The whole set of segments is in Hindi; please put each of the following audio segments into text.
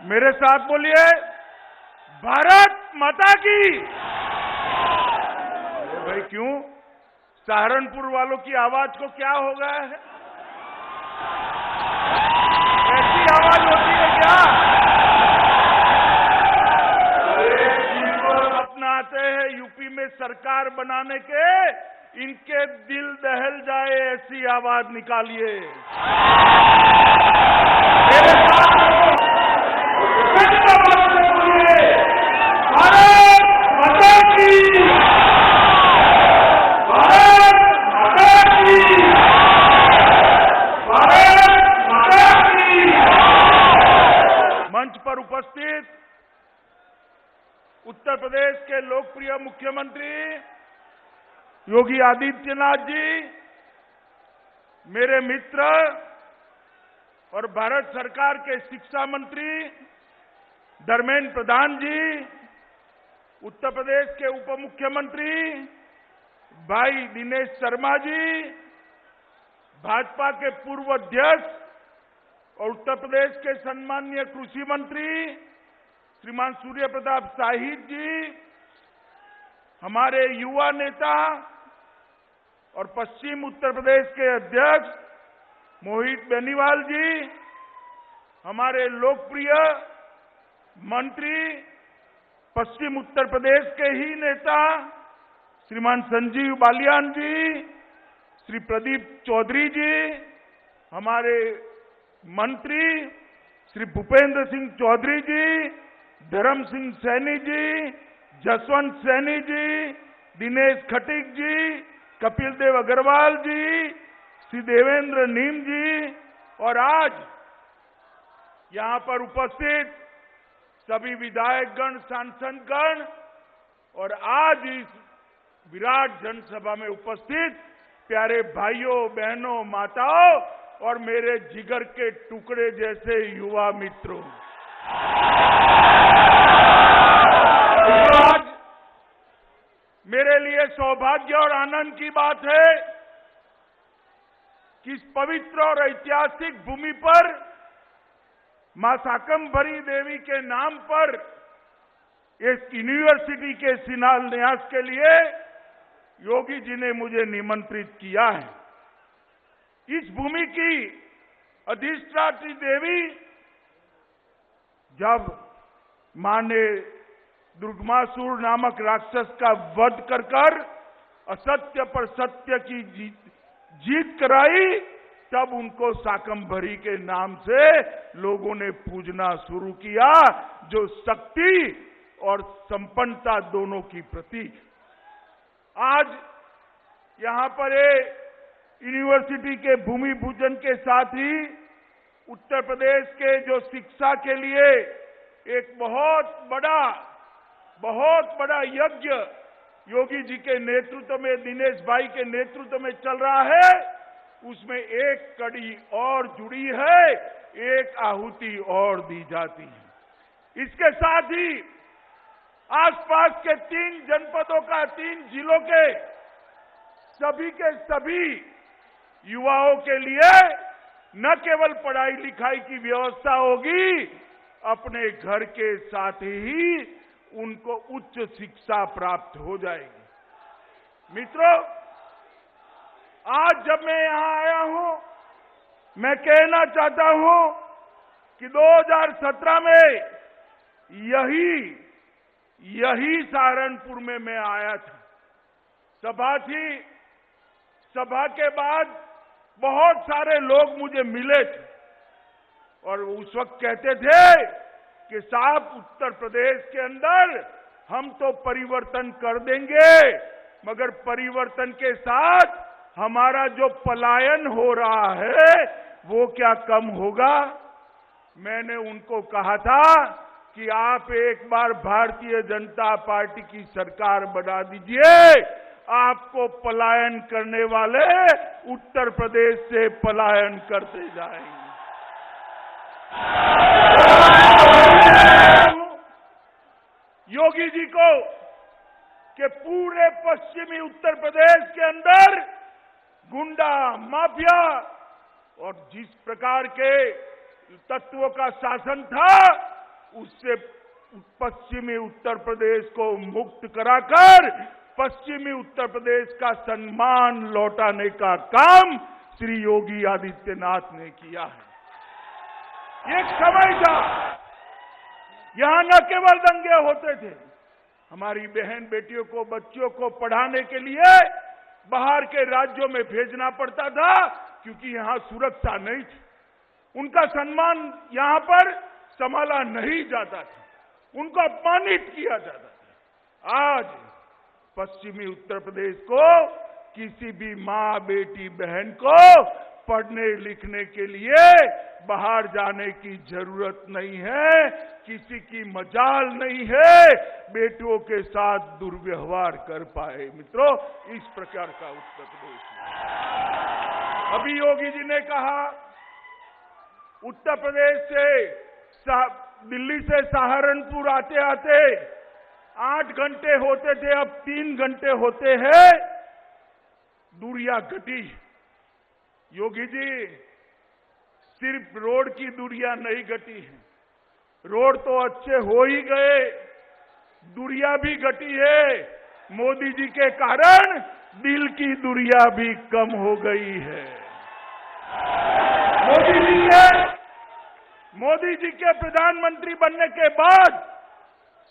मेरे साथ बोलिए, भारत माता की। अरे भाई क्यों? सहारनपुर वालों की आवाज को क्या हो गया है? ऐसी आवाज होती है क्या? जिनको अपनाते हैं यूपी में सरकार बनाने के, इनके दिल दहल जाए ऐसी आवाज निकालिए। मेरे साथ भारत माता की, भारत माता की, भारत माता की। मंच पर उपस्थित उत्तर प्रदेश के लोकप्रिय मुख्यमंत्री योगी आदित्यनाथ जी, मेरे मित्र और भारत सरकार के शिक्षा मंत्री धर्मेंद्र प्रधान जी, उत्तर प्रदेश के उप मुख्यमंत्री भाई दिनेश शर्मा जी, भाजपा के पूर्व अध्यक्ष और उत्तर प्रदेश के सम्माननीय कृषि मंत्री श्रीमान सूर्य प्रताप शाही जी, हमारे युवा नेता और पश्चिम उत्तर प्रदेश के अध्यक्ष मोहित बेनीवाल जी, हमारे लोकप्रिय मंत्री पश्चिम उत्तर प्रदेश के ही नेता श्रीमान संजीव बालियान जी, श्री प्रदीप चौधरी जी, हमारे मंत्री श्री भूपेंद्र सिंह चौधरी जी, धर्म सिंह सैनी जी, जसवंत सैनी जी, दिनेश खटीक जी, कपिल देव अग्रवाल जी, श्री देवेंद्र नीम जी और आज यहां पर उपस्थित सभी विधायकगण, सांसदगण और आज इस विराट जनसभा में उपस्थित प्यारे भाइयों, बहनों, माताओं और मेरे जिगर के टुकड़े जैसे युवा मित्रों, आज मेरे लिए सौभाग्य और आनंद की बात है कि इस पवित्र और ऐतिहासिक भूमि पर मां शाकंभरी देवी के नाम पर एक यूनिवर्सिटी के शिलान्यास के लिए योगी जी ने मुझे निमंत्रित किया है। इस भूमि की अधिष्ठात्री देवी जब मां ने दुर्गमासुर नामक राक्षस का वध कर असत्य पर सत्य की जीत कराई, तब उनको शाकंभरी के नाम से लोगों ने पूजना शुरू किया, जो शक्ति और संपन्नता दोनों की प्रतीक। आज यहां पर यूनिवर्सिटी के भूमि पूजन के साथ ही उत्तर प्रदेश के जो शिक्षा के लिए एक बहुत बड़ा यज्ञ योगी जी के नेतृत्व में, दिनेश भाई के नेतृत्व में चल रहा है, उसमें एक कड़ी और जुड़ी है, एक आहुति और दी जाती है। इसके साथ ही आसपास के 3 जनपदों का, 3 जिलों के सभी युवाओं के लिए न केवल पढ़ाई लिखाई की व्यवस्था होगी, अपने घर के साथ ही उनको उच्च शिक्षा प्राप्त हो जाएगी। मित्रों, आज जब मैं यहां आया हूं, मैं कहना चाहता हूं कि 2017 में यही सहारनपुर में मैं आया था। सभा थी, सभा के बाद बहुत सारे लोग मुझे मिले थे और उस वक्त कहते थे कि साहब, उत्तर प्रदेश के अंदर हम तो परिवर्तन कर देंगे, मगर परिवर्तन के साथ हमारा जो पलायन हो रहा है वो क्या कम होगा? मैंने उनको कहा था कि आप एक बार भारतीय जनता पार्टी की सरकार बना दीजिए, आपको पलायन करने वाले उत्तर प्रदेश से पलायन करते जाएंगे। योगी जी को कि पूरे पश्चिमी उत्तर प्रदेश के अंदर गुंडा माफिया और जिस प्रकार के तत्वों का शासन था, उससे पश्चिमी उत्तर प्रदेश को मुक्त कराकर पश्चिमी उत्तर प्रदेश का सम्मान लौटाने का काम श्री योगी आदित्यनाथ ने किया है। एक समय था यहां न केवल दंगे होते थे, हमारी बहन बेटियों को, बच्चों को पढ़ाने के लिए बाहर के राज्यों में भेजना पड़ता था क्योंकि यहां सुरक्षा नहीं थी। उनका सम्मान यहां पर संभाला नहीं जाता था, उनको अपमानित किया जाता था। आज पश्चिमी उत्तर प्रदेश को किसी भी मां, बेटी, बहन को पढ़ने लिखने के लिए बाहर जाने की जरूरत नहीं है, किसी की मजाल नहीं है बेटों के साथ दुर्व्यवहार कर पाए। मित्रों, इस प्रकार का उत्तर प्रदेश है। अभी योगी जी ने कहा उत्तर प्रदेश से दिल्ली से सहारनपुर आते आते 8 घंटे होते थे, अब 3 घंटे होते हैं। दूरियां घटी। योगी जी, सिर्फ रोड की दूरियां नहीं घटी है, रोड तो अच्छे हो ही गए, दूरियां भी घटी है। मोदी जी के कारण दिल की दूरियां भी कम हो गई है। मोदी जी के प्रधानमंत्री बनने के बाद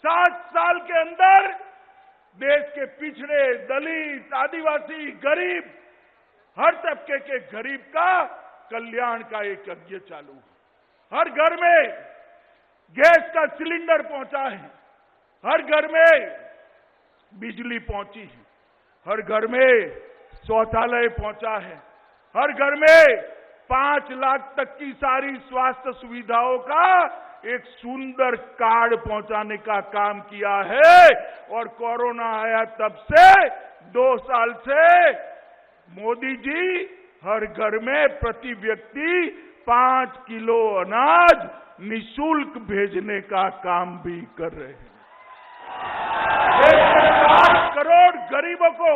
7 साल के अंदर देश के पिछड़े, दलित, आदिवासी, गरीब, हर तबके के गरीब का कल्याण का एक यज्ञ चालू है। हर घर में गैस का सिलेंडर पहुंचा है, हर घर में बिजली पहुंची है, हर घर में शौचालय पहुंचा है, हर घर में 5 लाख तक की सारी स्वास्थ्य सुविधाओं का एक सुंदर कार्ड पहुंचाने का काम किया है। और कोरोना आया तब से 2 साल से मोदी जी हर घर में प्रति व्यक्ति 5 किलो अनाज निःशुल्क भेजने का काम भी कर रहे हैं। 1 करोड़ गरीबों को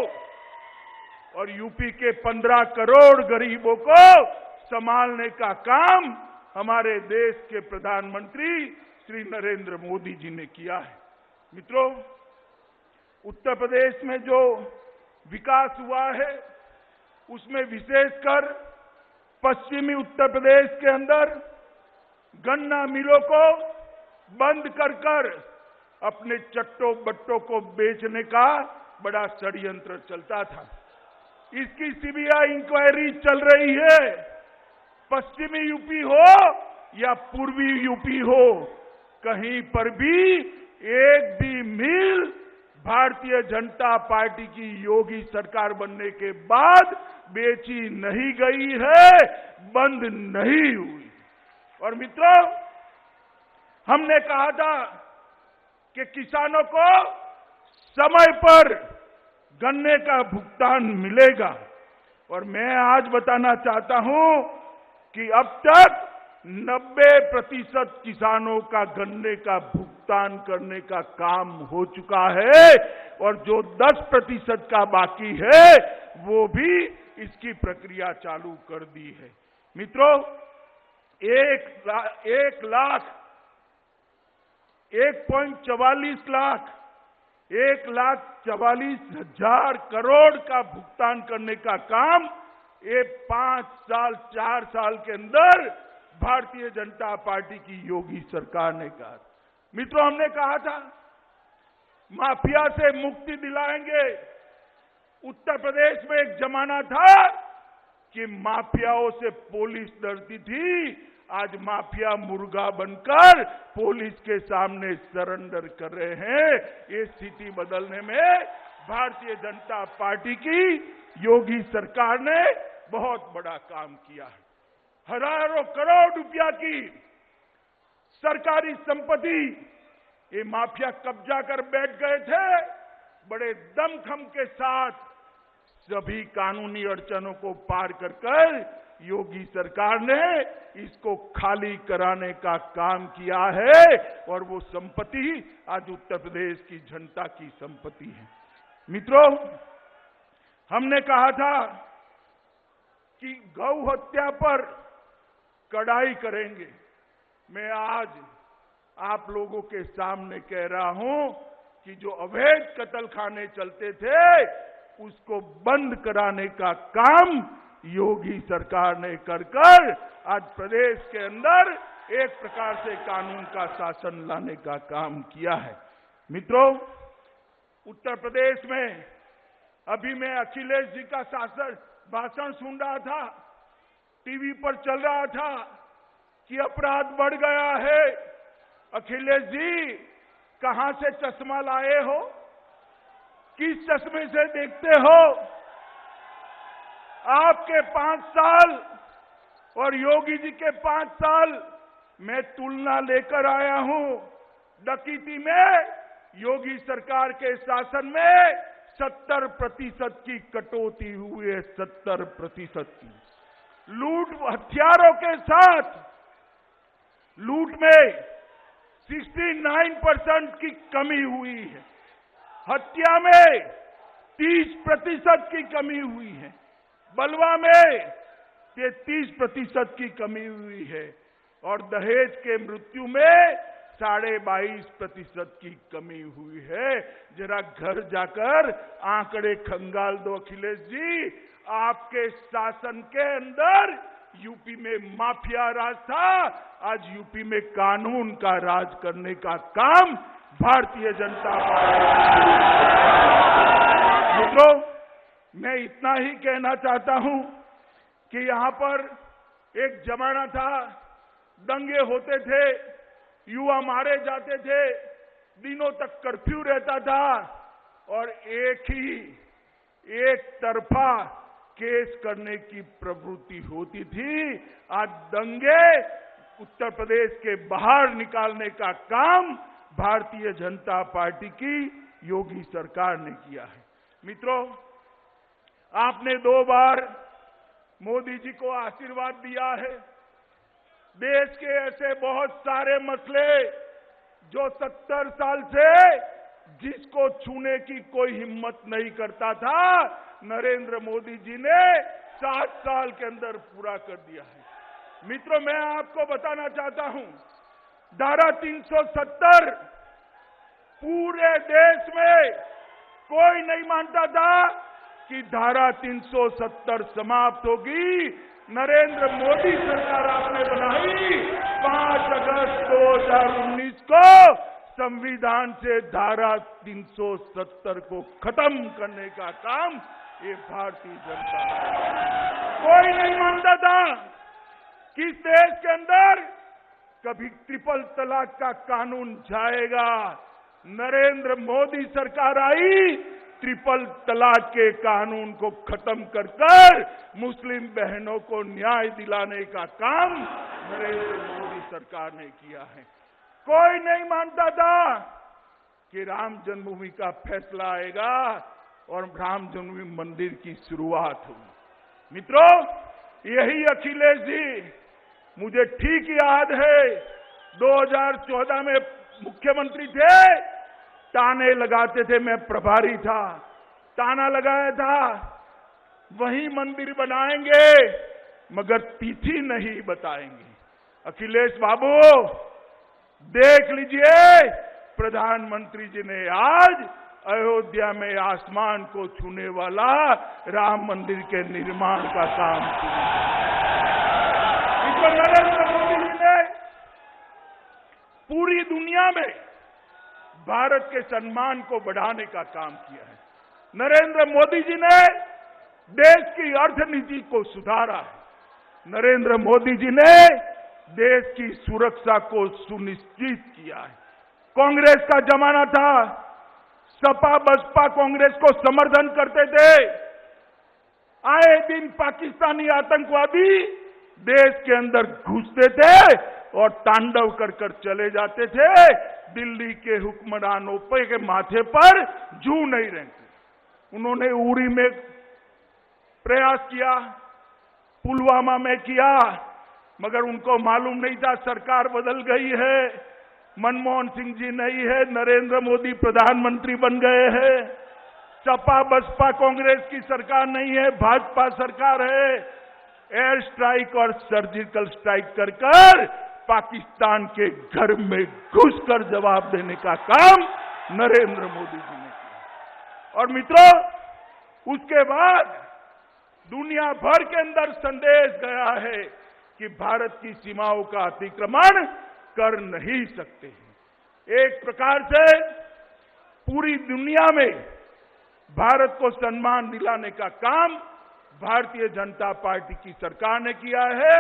और यूपी के 15 करोड़ गरीबों को संभालने का काम हमारे देश के प्रधानमंत्री श्री नरेंद्र मोदी जी ने किया है। मित्रों, उत्तर प्रदेश में जो विकास हुआ है उसमें विशेषकर पश्चिमी उत्तर प्रदेश के अंदर गन्ना मिलों को बंद कर अपने चट्टो बट्टों को बेचने का बड़ा षड्यंत्र चलता था। इसकी सीबीआई इंक्वायरी चल रही है। पश्चिमी यूपी हो या पूर्वी यूपी हो, कहीं पर भी एक भी मिल भारतीय जनता पार्टी की योगी सरकार बनने के बाद बेची नहीं गई है, बंद नहीं हुई। और मित्रों, हमने कहा था कि किसानों को समय पर गन्ने का भुगतान मिलेगा, और मैं आज बताना चाहता हूं कि अब तक 90% किसानों का गन्ने का भुगतान करने का काम हो चुका है, और जो 10% का बाकी है वो भी इसकी प्रक्रिया चालू कर दी है। मित्रों, 1,44 लाख 1,44,000 करोड़ का भुगतान करने का काम ये 4 साल के अंदर भारतीय जनता पार्टी की योगी सरकार ने कहा। मित्रों, हमने कहा था माफिया से मुक्ति दिलाएंगे। उत्तर प्रदेश में एक जमाना था कि माफियाओं से पुलिस डरती थी, आज माफिया मुर्गा बनकर पुलिस के सामने सरेंडर कर रहे हैं। ये स्थिति बदलने में भारतीय जनता पार्टी की योगी सरकार ने बहुत बड़ा काम किया है। हजारों करोड़ रुपया की सरकारी संपत्ति ये माफिया कब्जा कर बैठ गए थे। बड़े दमखम के साथ सभी कानूनी अड़चनों को पार कर योगी सरकार ने इसको खाली कराने का काम किया है, और वो संपत्ति आज उत्तर प्रदेश की जनता की संपत्ति है। मित्रों, हमने कहा था कि गौ हत्या पर कड़ाई करेंगे। मैं आज आप लोगों के सामने कह रहा हूं कि जो अवैध कत्लखाने चलते थे उसको बंद कराने का काम योगी सरकार ने कर आज प्रदेश के अंदर एक प्रकार से कानून का शासन लाने का काम किया है। मित्रों, उत्तर प्रदेश में अभी मैं अखिलेश जी का भाषण सुन रहा था, टीवी पर चल रहा था कि अपराध बढ़ गया है। अखिलेश जी, कहां से चश्मा लाए हो? किस चश्मे से देखते हो? आपके 5 साल और योगी जी के 5 साल मैं तुलना लेकर आया हूं। डकैती में योगी सरकार के शासन में 70% की कटौती हुई है, 70% की। लूट हथियारों के साथ लूट में 69% की कमी हुई है, हत्या में 30% की कमी हुई है, बलवा में 33% की कमी हुई है और दहेज के मृत्यु में 22.5% की कमी हुई है। जरा घर जाकर आंकड़े खंगाल दो अखिलेश जी। आपके शासन के अंदर यूपी में माफिया राज था, आज यूपी में कानून का राज करने का काम भारतीय जनता पार्टी। मित्रों, मैं इतना ही कहना चाहता हूं कि यहां पर एक जमाना था, दंगे होते थे, युवा मारे जाते थे, दिनों तक कर्फ्यू रहता था और एक तरफा केस करने की प्रवृत्ति होती थी। आज दंगे उत्तर प्रदेश के बाहर निकालने का काम भारतीय जनता पार्टी की योगी सरकार ने किया है। मित्रों, आपने 2 बार मोदी जी को आशीर्वाद दिया है। देश के ऐसे बहुत सारे मसले जो 70 साल से जिसको छूने की कोई हिम्मत नहीं करता था, नरेंद्र मोदी जी ने 7 साल के अंदर पूरा कर दिया है। मित्रों, मैं आपको बताना चाहता हूं, धारा 370 पूरे देश में कोई नहीं मानता था कि धारा 370 समाप्त होगी। नरेंद्र मोदी सरकार आपने बनाई 5 अगस्त 2019 को संविधान से धारा 370 को खत्म करने का काम ये भारतीय जनता। कोई नहीं मानता था कि इस देश के अंदर कभी ट्रिपल तलाक का कानून जाएगा। नरेंद्र मोदी सरकार आई, ट्रिपल तलाक के कानून को खत्म कर मुस्लिम बहनों को न्याय दिलाने का काम नरेंद्र मोदी सरकार ने किया है। कोई नहीं मानता था कि राम जन्मभूमि का फैसला आएगा और राम जन्मभूमि मंदिर की शुरुआत होगी। मित्रों, यही अखिलेश जी, मुझे ठीक याद है 2014 में मुख्यमंत्री थे, ताने लगाते थे, मैं प्रभारी था, ताना लगाया था वहीं मंदिर बनाएंगे मगर तिथि नहीं बताएंगे। अखिलेश बाबू, देख लीजिए, प्रधानमंत्री जी ने आज अयोध्या में आसमान को छूने वाला राम मंदिर के निर्माण का काम किया। इसको नरेंद्र मोदी जी ने पूरी दुनिया में भारत के सम्मान को बढ़ाने का काम किया है। नरेंद्र मोदी जी ने देश की अर्थनीति को सुधारा है। नरेंद्र मोदी जी ने देश की सुरक्षा को सुनिश्चित किया है। कांग्रेस का जमाना था, सपा बसपा कांग्रेस को समर्थन करते थे। आए दिन पाकिस्तानी आतंकवादी देश के अंदर घुसते थे और तांडव कर चले जाते थे। दिल्ली के हुक्मरानों के माथे पर जू नहीं रहती। उन्होंने उरी में प्रयास किया, पुलवामा में किया, मगर उनको मालूम नहीं था सरकार बदल गई है, मनमोहन सिंह जी नहीं है, नरेंद्र मोदी प्रधानमंत्री बन गए हैं। सपा बसपा कांग्रेस की सरकार नहीं है, भाजपा सरकार है। एयर स्ट्राइक और सर्जिकल स्ट्राइक कर पाकिस्तान के घर में घुसकर जवाब देने का काम नरेंद्र मोदी जी ने किया। और मित्रों, उसके बाद दुनिया भर के अंदर संदेश गया है कि भारत की सीमाओं का अतिक्रमण कर नहीं सकते हैं। एक प्रकार से पूरी दुनिया में भारत को सम्मान दिलाने का काम भारतीय जनता पार्टी की सरकार ने किया है,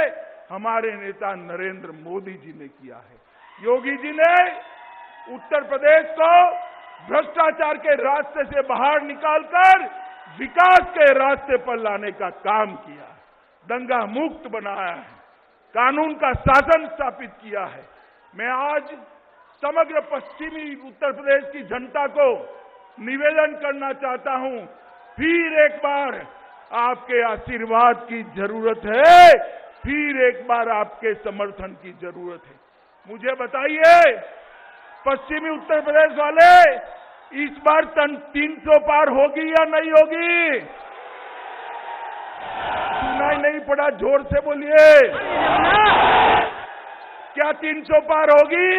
हमारे नेता नरेंद्र मोदी जी ने किया है। योगी जी ने उत्तर प्रदेश को भ्रष्टाचार के रास्ते से बाहर निकालकर विकास के रास्ते पर लाने का काम किया, दंगा मुक्त बनाया है, कानून का शासन स्थापित किया है। मैं आज समग्र पश्चिमी उत्तर प्रदेश की जनता को निवेदन करना चाहता हूं, फिर एक बार आपके आशीर्वाद की जरूरत है, फिर एक बार आपके समर्थन की जरूरत है। मुझे बताइए, पश्चिमी उत्तर प्रदेश वाले, इस बार 300 पार होगी या नहीं होगी? सुनाई नहीं पड़ा, जोर से बोलिए। क्या 300 पार होगी?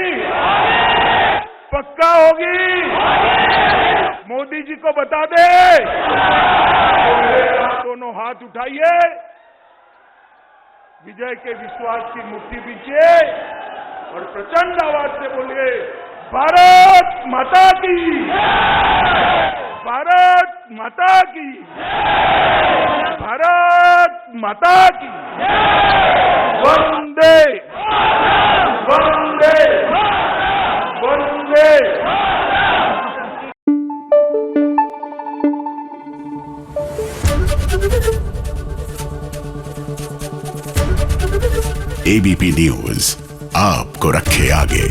पक्का होगी? मोदी जी को बता दे। दोनों हाथ उठाइए, विजय के विश्वास की मुट्ठी पीछे और प्रचंड आवाज से बोलिए, भारत माता की, भारत माता की, भारत माता की, वंदे वंदे वंदे। एबीपी न्यूज आपको रखे आगे।